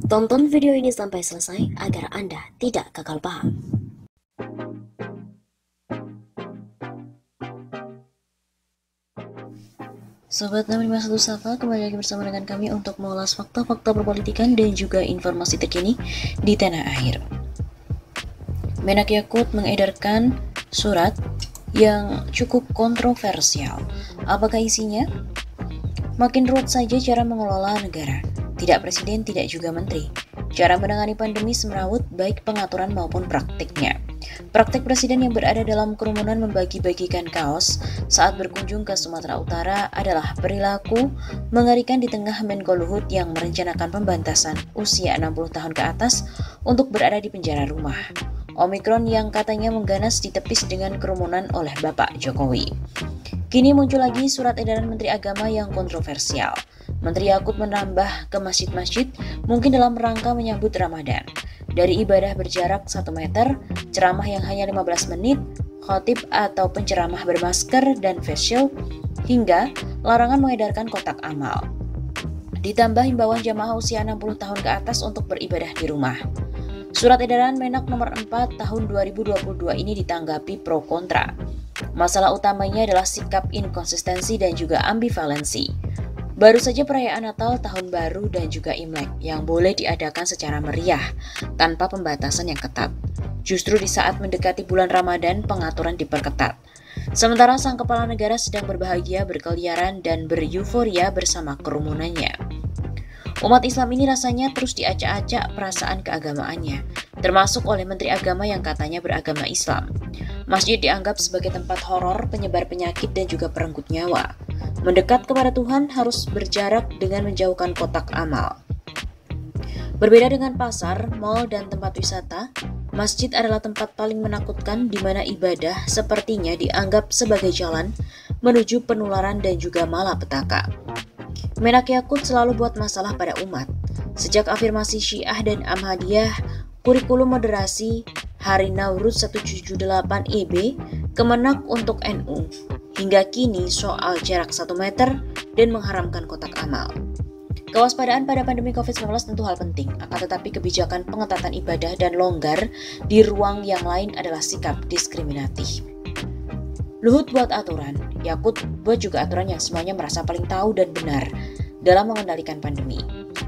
Tonton video ini sampai selesai agar Anda tidak gagal paham. Sobat 651 Sapa, kembali lagi bersama dengan kami untuk mengulas fakta-fakta perpolitikan dan juga informasi terkini di tanah air. Menak Yakut mengedarkan surat yang cukup kontroversial. Apakah isinya? Makin ruwet saja cara mengelola negara. Tidak presiden, tidak juga menteri. Cara menangani pandemi semerawut baik pengaturan maupun praktiknya. Praktik presiden yang berada dalam kerumunan membagi-bagikan kaos saat berkunjung ke Sumatera Utara adalah perilaku mengerikan di tengah Menko Luhut yang merencanakan pembantasan usia 60 tahun ke atas untuk berada di penjara rumah. Omikron yang katanya mengganas ditepis dengan kerumunan oleh Bapak Jokowi. Kini muncul lagi surat edaran Menteri Agama yang kontroversial. Menteri Yakut menambah ke masjid-masjid mungkin dalam rangka menyambut Ramadan. Dari ibadah berjarak 1 meter, ceramah yang hanya 15 menit, khotib atau penceramah bermasker dan face shield, hingga larangan mengedarkan kotak amal. Ditambah himbauan jamaah usia 60 tahun ke atas untuk beribadah di rumah. Surat edaran Menak nomor 4 tahun 2022 ini ditanggapi pro kontra. Masalah utamanya adalah sikap inkonsistensi dan juga ambivalensi. Baru saja perayaan Natal, Tahun Baru, dan juga Imlek yang boleh diadakan secara meriah tanpa pembatasan yang ketat. Justru di saat mendekati bulan Ramadan, pengaturan diperketat. Sementara sang kepala negara sedang berbahagia, berkeliaran, dan beryuforia bersama kerumunannya. Umat Islam ini rasanya terus diacak-acak perasaan keagamaannya, termasuk oleh Menteri Agama yang katanya beragama Islam. Masjid dianggap sebagai tempat horor, penyebar penyakit, dan juga perenggut nyawa. Mendekat kepada Tuhan harus berjarak dengan menjauhkan kotak amal. Berbeda dengan pasar, mal, dan tempat wisata, masjid adalah tempat paling menakutkan di mana ibadah sepertinya dianggap sebagai jalan menuju penularan dan juga malapetaka. Menak Yakut selalu buat masalah pada umat. Sejak afirmasi Syiah dan Ahmadiyah, kurikulum moderasi Hari Nauruz 178 EB, Kemenak untuk NU, hingga kini soal jarak 1 meter dan mengharamkan kotak amal. Kewaspadaan pada pandemi COVID-19 tentu hal penting, akan tetapi kebijakan pengetatan ibadah dan longgar di ruang yang lain adalah sikap diskriminatif. Luhut buat aturan, Yakut buat juga aturan yang semuanya merasa paling tahu dan benar dalam mengendalikan pandemi.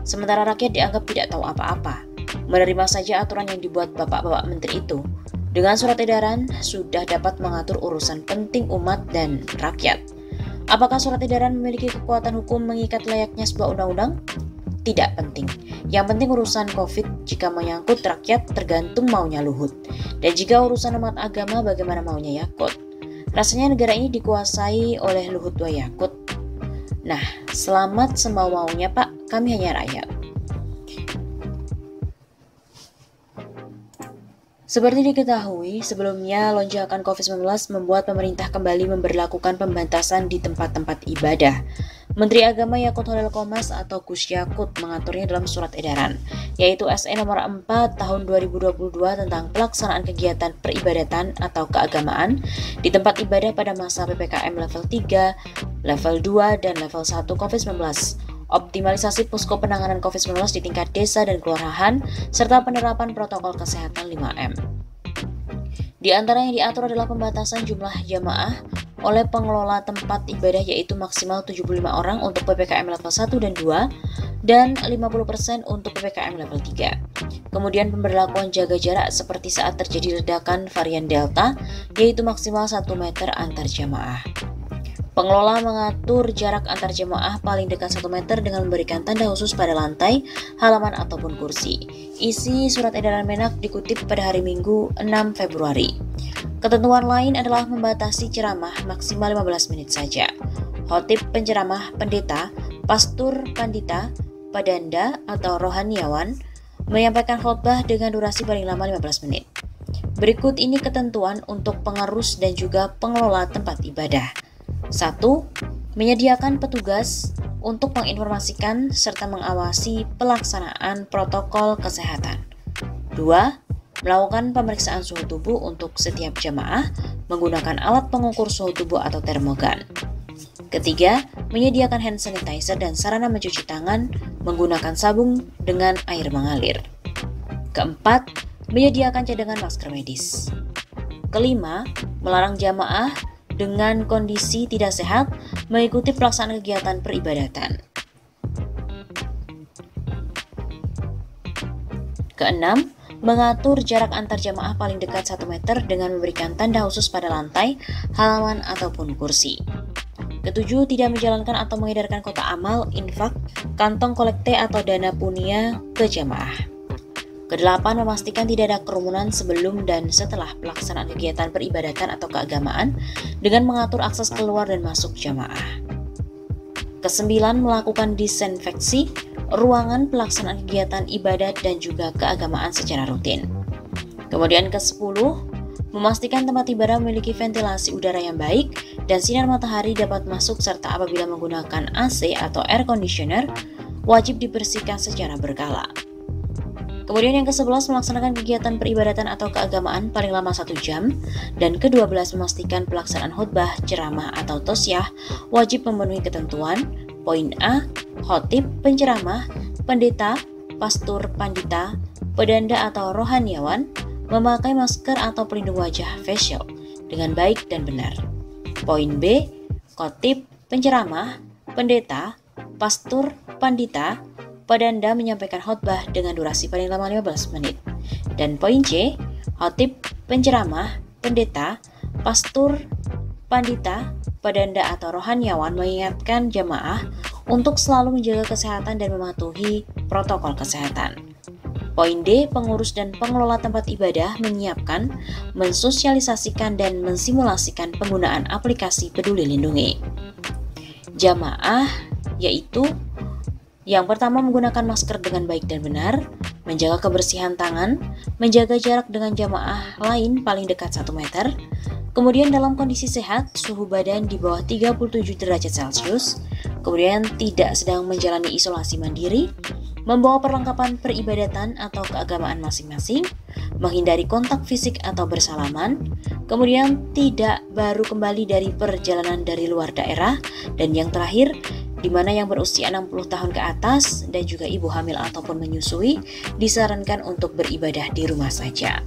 Sementara rakyat dianggap tidak tahu apa-apa, menerima saja aturan yang dibuat bapak-bapak menteri itu. Dengan surat edaran, sudah dapat mengatur urusan penting umat dan rakyat. Apakah surat edaran memiliki kekuatan hukum mengikat layaknya sebuah undang-undang? Tidak penting. Yang penting urusan COVID jika menyangkut rakyat tergantung maunya Luhut. Dan jika urusan umat agama bagaimana maunya Yakut. Rasanya negara ini dikuasai oleh Luhut wa Yakut. Nah, selamat semau-maunya Pak, kami hanya rakyat. Seperti diketahui, sebelumnya lonjakan COVID-19 membuat pemerintah kembali memberlakukan pembatasan di tempat-tempat ibadah. Menteri Agama Yakut Holil Qomas atau Gus Yakut mengaturnya dalam surat edaran, yaitu SE nomor 4 tahun 2022 tentang pelaksanaan kegiatan peribadatan atau keagamaan di tempat ibadah pada masa PPKM level 3, level 2, dan level 1 COVID-19. Optimalisasi posko penanganan COVID-19 di tingkat desa dan kelurahan, serta penerapan protokol kesehatan 5M. Di antara yang diatur adalah pembatasan jumlah jamaah oleh pengelola tempat ibadah yaitu maksimal 75 orang untuk PPKM level 1 dan 2 dan 50% untuk PPKM level 3. Kemudian pemberlakuan jaga jarak seperti saat terjadi ledakan varian Delta yaitu maksimal 1 meter antar jamaah. Pengelola mengatur jarak antar jemaah paling dekat 1 meter dengan memberikan tanda khusus pada lantai, halaman, ataupun kursi. Isi surat edaran Menak dikutip pada hari Minggu 6 Februari. Ketentuan lain adalah membatasi ceramah maksimal 15 menit saja. Khotib penceramah pendeta, pastur pandita, padanda, atau rohaniawan menyampaikan khotbah dengan durasi paling lama 15 menit. Berikut ini ketentuan untuk pengerus dan juga pengelola tempat ibadah. 1. Menyediakan petugas untuk menginformasikan serta mengawasi pelaksanaan protokol kesehatan. 2. Melakukan pemeriksaan suhu tubuh untuk setiap jemaah menggunakan alat pengukur suhu tubuh atau termogan. Ketiga, menyediakan hand sanitizer dan sarana mencuci tangan menggunakan sabun dengan air mengalir. Keempat, menyediakan cadangan masker medis. Kelima, melarang jamaah dengan kondisi tidak sehat mengikuti pelaksanaan kegiatan peribadatan. Keenam, mengatur jarak antar jamaah paling dekat 1 meter dengan memberikan tanda khusus pada lantai, halaman, ataupun kursi. Ketujuh, tidak menjalankan atau mengedarkan kotak amal, infak, kantong kolekte atau dana punia ke jamaah. Kedelapan, memastikan tidak ada kerumunan sebelum dan setelah pelaksanaan kegiatan peribadatan atau keagamaan dengan mengatur akses keluar dan masuk jamaah. Kesembilan, melakukan disinfeksi ruangan pelaksanaan kegiatan ibadat dan juga keagamaan secara rutin. Kemudian ke-10, memastikan tempat ibadah memiliki ventilasi udara yang baik dan sinar matahari dapat masuk serta apabila menggunakan AC atau air conditioner, wajib dibersihkan secara berkala. Kemudian yang ke-11, melaksanakan kegiatan peribadatan atau keagamaan paling lama 1 jam. Dan ke-12, memastikan pelaksanaan khutbah, ceramah atau tosyah wajib memenuhi ketentuan. Poin A, khotib, penceramah, pendeta, pastur, pandita, pedanda atau rohaniawan memakai masker atau pelindung wajah face shield dengan baik dan benar. Poin B, khotib, penceramah, pendeta, pastur, pandita, pedanda menyampaikan khotbah dengan durasi paling lama 15 menit. Dan poin C, khotib, penceramah, pendeta, pastur, pandita, pedanda atau rohaniawan mengingatkan jamaah untuk selalu menjaga kesehatan dan mematuhi protokol kesehatan. Poin D, pengurus dan pengelola tempat ibadah menyiapkan, mensosialisasikan dan mensimulasikan penggunaan aplikasi Peduli Lindungi. Jamaah yaitu yang pertama, menggunakan masker dengan baik dan benar, menjaga kebersihan tangan, menjaga jarak dengan jamaah lain paling dekat 1 meter, kemudian dalam kondisi sehat, suhu badan di bawah 37 derajat Celcius, kemudian tidak sedang menjalani isolasi mandiri, membawa perlengkapan peribadatan atau keagamaan masing-masing, menghindari kontak fisik atau bersalaman, kemudian tidak baru kembali dari perjalanan dari luar daerah, dan yang terakhir, di mana yang berusia 60 tahun ke atas dan juga ibu hamil ataupun menyusui disarankan untuk beribadah di rumah saja.